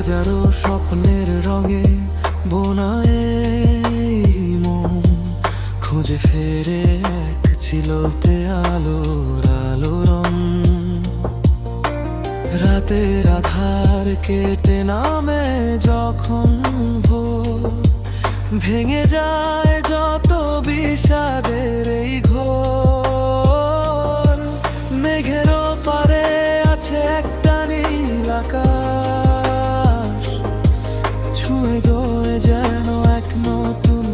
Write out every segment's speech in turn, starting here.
হাজারো স্বপ্নের রঙে বোনায় মন খুঁজে ফেরে এক চিলতে আলোর আলোড়ন। রাতের আধার কেটে নামে যখন ভোর, ভেঙে যায় যত বিষাদের এই ঘোর। মেঘের পারে আছে একটা নীল আকাশ, ছুঁয়ে যায় যেন এক নতুন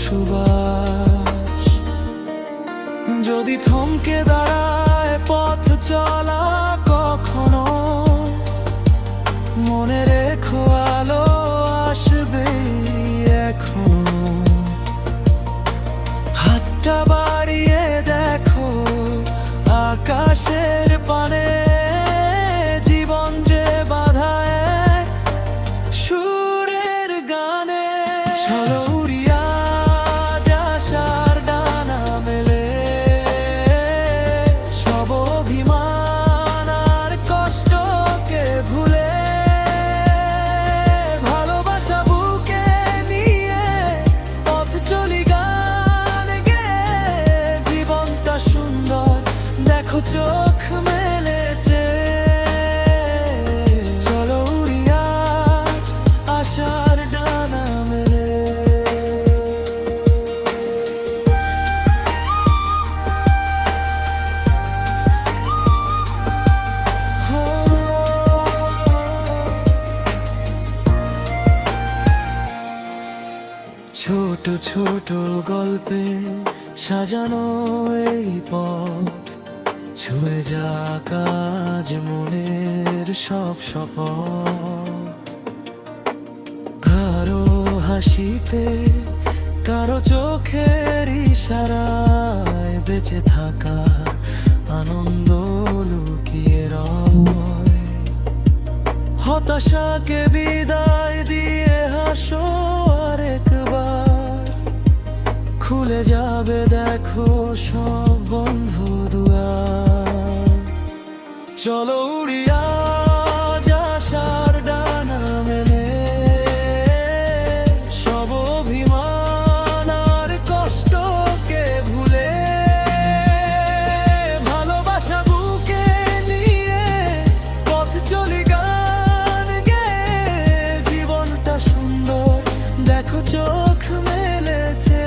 সুবাস। যদি থমকে দাঁড়ায় পথ চলা কখনো, মনে রেখো আলো আসবে এখনো। হাতটা বাড়িয়ে দেখো আকাশের পানে, জীবন যে বাঁধা এক সুরের গানে। চলো উড়িয়া আশার ডানা মেলে, সব অভিমান আর কষ্টকে ভুলে। ভালোবাসা বুকে নিয়ে পথ চলি গান গেয়ে। জীবনটা সুন্দর দেখো চোখ মেলেছে। চলো উড়িয়া আশার ডানা মেলে। ছোট ছোট গল্পে সাজানো এই পথ, ছুঁয়ে যাক আজ মনের সব শপথ। কারো হাসিতে কারো চোখের ইশারায় বেঁচে থাকার আনন্দ লুকিয়ে রয়। হতাশাকে বিদায় দিয়ে হাসো আরেকবার, খুলে যাবে দেখো সব বন্ধ দুয়ার। চলো উড়িয়া আশার ডানা মেলে, সব অভিমান আর কষ্টকে ভুলে। ভালোবাসা বুকে নিয়ে পথ চলি গান গেয়ে। জীবনটা সুন্দর দেখো চোখ মেলেছে।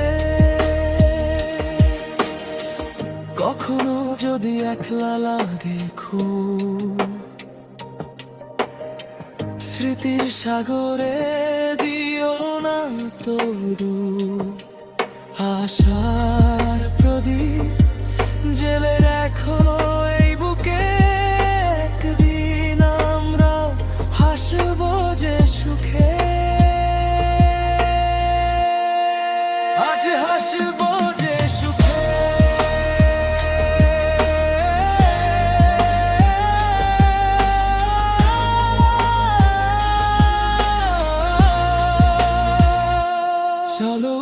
কখনো যদি একলা লাগে খুব, স্মৃতির সাগরে দিও না তরু। আশার প্রদীপ জেলে রাখো এই বুকে, একদিন আমরা হাসবো যে সুখে। আজ হাসবো যে সুখে। চলো